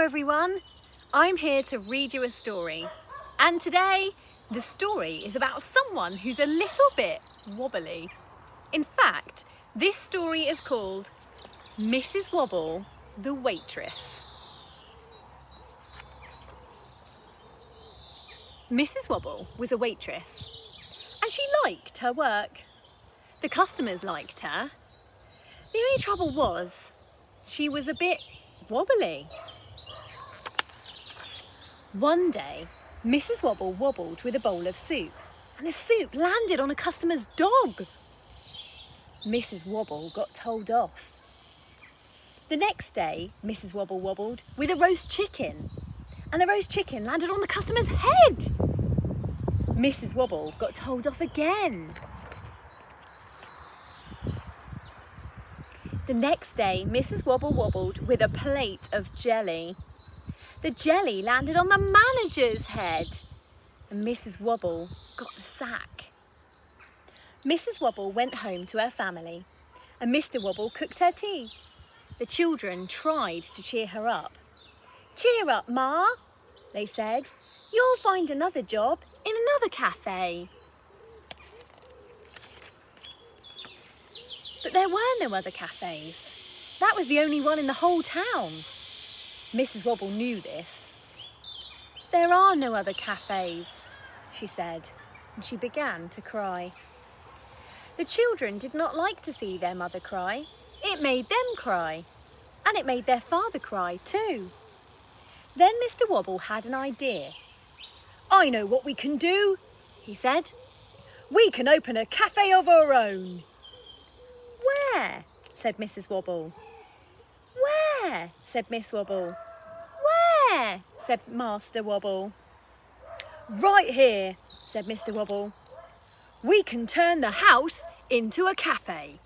everyone, I'm here to read you a story, and today the story is about someone who's a little bit wobbly. In fact, this story is called Mrs. Wobble, the Waitress. Mrs. Wobble was a waitress, and she liked her work. The customers liked her. The only trouble was, she was a bit wobbly. One day, Mrs. Wobble wobbled with a bowl of soup, and the soup landed on a customer's dog. Mrs. Wobble got told off. The next day, Mrs. Wobble wobbled with a roast chicken, and the roast chicken landed on the customer's head. Mrs. Wobble got told off again. The next day, Mrs. Wobble wobbled with a plate of jelly. The jelly landed on the manager's head, and Mrs. Wobble got the sack. Mrs. Wobble went home to her family, and Mr. Wobble cooked her tea. The children tried to cheer her up. "Cheer up, Ma," they said. "You'll find another job in another cafe." But there were no other cafes. That was the only one in the whole town. Mrs. Wobble knew this. "There are no other cafes," she said, and she began to cry. The children did not like to see their mother cry. It made them cry, and it made their father cry too. Then Mr. Wobble had an idea. "I know what we can do," he said. "We can open a cafe of our own." "Where?" said Mrs. Wobble. "Where?" said Miss Wobble. "Where?" said Master Wobble. "Right here," said Mr. Wobble. "We can turn the house into a cafe."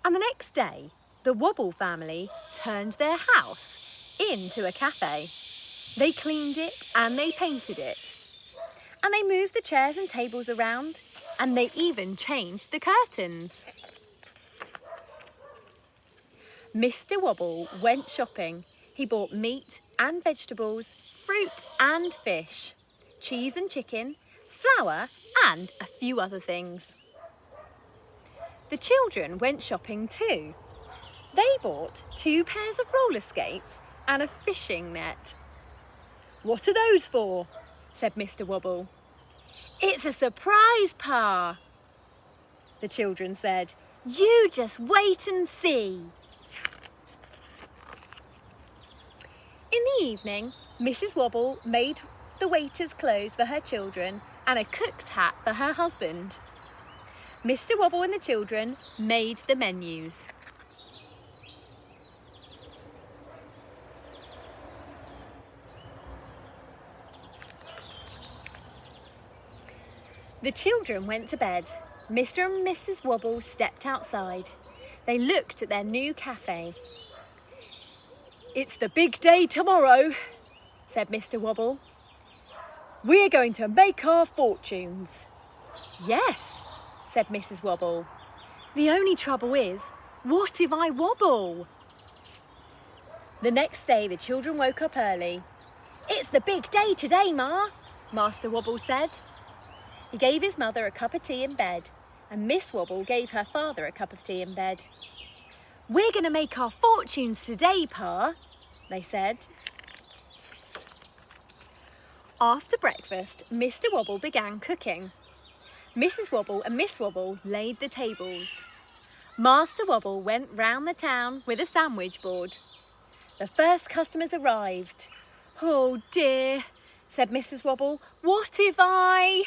And the next day, the Wobble family turned their house into a cafe. They cleaned it and they painted it. And they moved the chairs and tables around, and they even changed the curtains. Mr. Wobble went shopping. He bought meat and vegetables, fruit and fish, cheese and chicken, flour and a few other things. The children went shopping too. They bought 2 pairs of roller skates and a fishing net. "What are those for?" said Mr. Wobble. "It's a surprise, Pa," the children said. "You just wait and see." In the evening, Mrs. Wobble made the waiter's clothes for her children and a cook's hat for her husband. Mr. Wobble and the children made the menus. The children went to bed. Mr. and Mrs. Wobble stepped outside. They looked at their new cafe. "It's the big day tomorrow," said Mr. Wobble. "We're going to make our fortunes." "Yes," said Mrs. Wobble. "The only trouble is, what if I wobble?" The next day the children woke up early. "It's the big day today, Ma," Master Wobble said. He gave his mother a cup of tea in bed, and Miss Wobble gave her father a cup of tea in bed. "We're going to make our fortunes today, Pa," they said. After breakfast, Mr. Wobble began cooking. Mrs. Wobble and Miss Wobble laid the tables. Master Wobble went round the town with a sandwich board. The first customers arrived. "Oh dear," said Mrs. Wobble. "What if I—"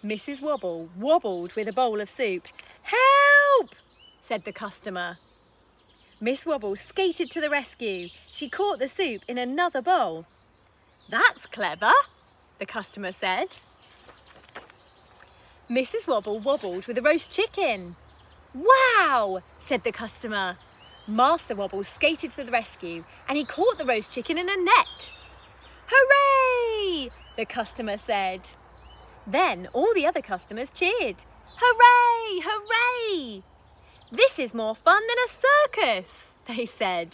Mrs. Wobble wobbled with a bowl of soup. "Help!" said the customer. Miss Wobble skated to the rescue. She caught the soup in another bowl. "That's clever," the customer said. Mrs. Wobble wobbled with a roast chicken. "Wow!" said the customer. Master Wobble skated to the rescue and he caught the roast chicken in a net. "Hooray!" the customer said. Then all the other customers cheered. "Hooray! Hooray! This is more fun than a circus," they said.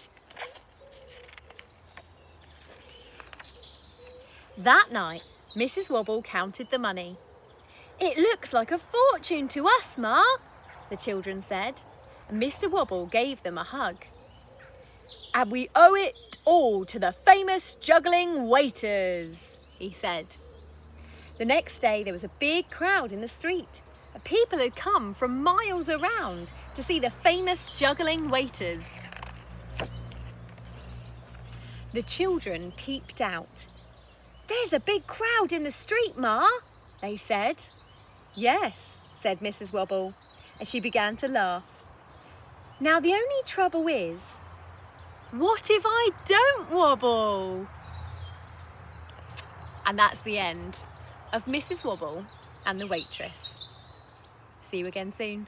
That night, Mrs. Wobble counted the money. "It looks like a fortune to us, Ma," the children said, and Mr. Wobble gave them a hug. "And we owe it all to the famous juggling waiters," he said. The next day there was a big crowd in the street. People had come from miles around to see the famous juggling waiters. The children peeped out. "There's a big crowd in the street, Ma," they said. "Yes," said Mrs. Wobble, and she began to laugh. "Now the only trouble is, what if I don't wobble?" And that's the end of Mrs. Wobble and the Waitress. See you again soon.